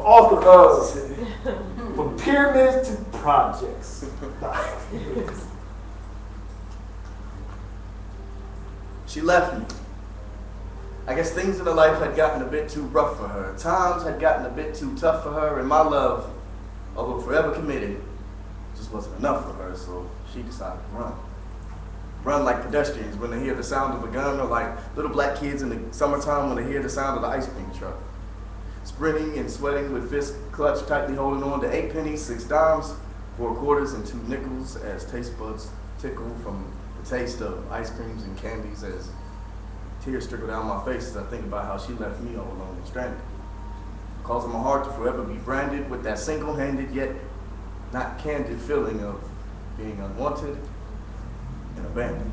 author of From Pyramids to Projects. She left me. I guess things in her life had gotten a bit too rough for her. Times had gotten a bit too tough for her, and my love, although forever committed, just wasn't enough for her, so she decided to run. Run like pedestrians when they hear the sound of a gun, or like little black kids in the summertime when they hear the sound of the ice cream truck. Sprinting and sweating with fist clutched, tightly holding on to 8 pennies, 6 dimes, 4 quarters, and 2 nickels as taste buds tickle from the taste of ice creams and candies as tears trickle down my face as I think about how she left me all alone and stranded, causing my heart to forever be branded with that single-handed yet not candid feeling of being unwanted and abandoned.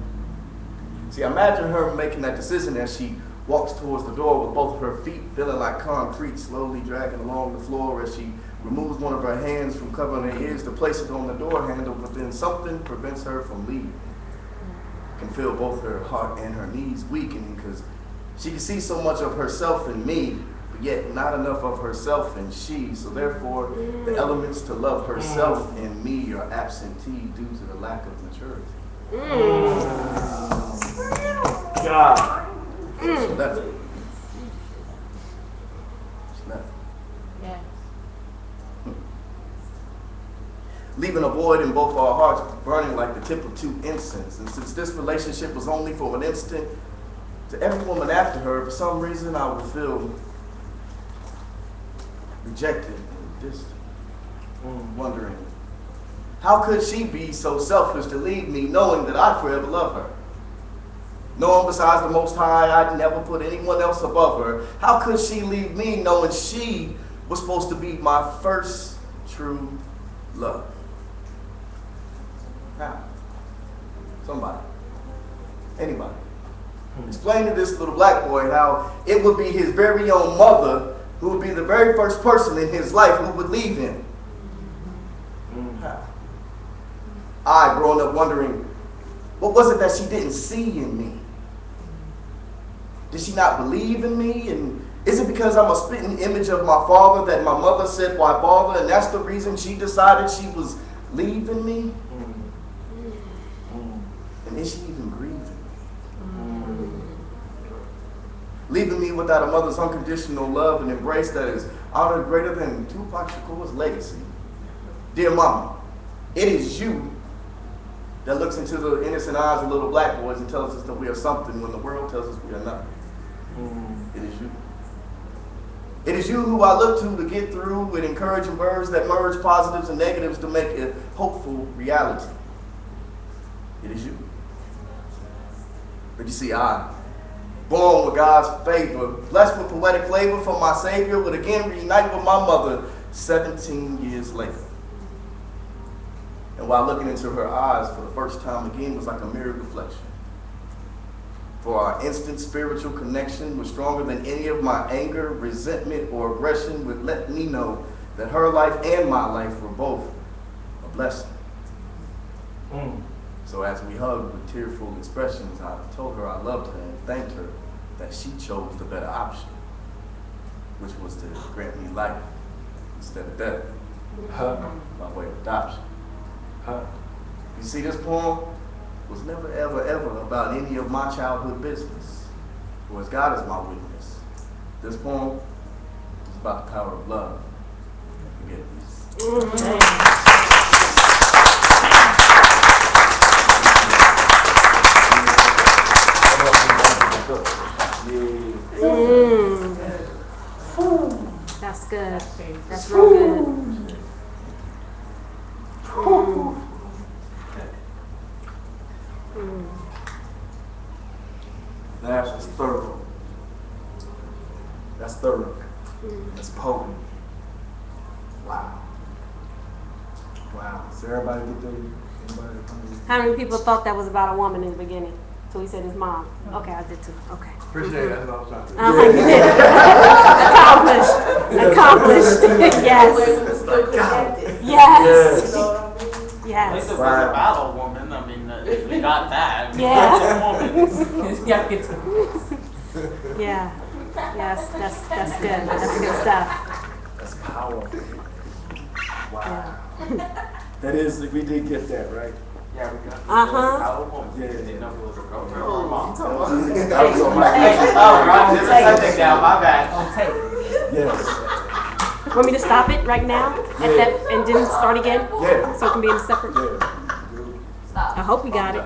See, imagine her making that decision as she walks towards the door with both of her feet feeling like concrete, slowly dragging along the floor as she removes one of her hands from covering her ears to place it on the door handle, but then something prevents her from leaving. Can feel both her heart and her knees weakening because she can see so much of herself in me, but yet not enough of herself in she. So therefore, the elements to love herself in me are absentee due to the lack of maturity. God. She left. She left. Yeah. Leaving a void in both our hearts, burning like the tip of 2 incense. And since this relationship was only for an instant, to every woman after her, for some reason I would feel rejected and distant, wondering, how could she be so selfish to leave me knowing that I forever love her? Knowing besides the Most High, I'd never put anyone else above her. How could she leave me knowing she was supposed to be my first true love? How? Somebody. Anybody. Explain to this little black boy how it would be his very own mother who would be the very first person in his life who would leave him. How? I, growing up wondering, what was it that she didn't see in me? Did she not believe in me? And is it because I'm a spitting image of my father that my mother said, why bother? And that's the reason she decided she was leaving me? And is she even grieving me? Leaving me without a mother's unconditional love and embrace that is honored greater than Tupac Shakur's legacy. Dear mama, it is you that looks into the innocent eyes of little black boys and tells us that we are something when the world tells us we are nothing. It is you. It is you who I look to get through with encouraging words that merge positives and negatives to make a hopeful reality. It is you. But you see, I, born with God's favor, blessed with poetic flavor from my Savior, would again reunite with my mother 17 years later. And while looking into her eyes for the first time again was like a mirror reflection. For our instant spiritual connection was stronger than any of my anger, resentment, or aggression would let me know that her life and my life were both a blessing. So as we hugged with tearful expressions, I told her I loved her and thanked her that she chose the better option, which was to grant me life instead of death by way of adoption. You see, this poem was never, ever, ever about any of my childhood business. For as God is my witness, this poem is about the power of love and forgiveness. That's good. That's real good. That's thorough. That's thorough. That's potent. Wow. Wow. So everybody get there? How many people thought that was about a woman in the beginning? So he said his mom. Okay, I did too. Okay. Appreciate it. That's what I was trying to do. You did. Accomplished. Yes. Yes. At least it was about a woman. I mean, we got that. Yeah. Woman. Yeah. Yes, that's good. That's good stuff. That's Powerful. Wow. That is, we did get that, right? Yeah, we got Uh-huh. Yeah. Didn't know if it was a girlfriend or a mom. That was on my Oh, right. This is something down. My bad. On tape. Yes. Want me to stop it right now? At that, and then start again? Yeah. So it can be in a separate? Yeah. I hope we got it.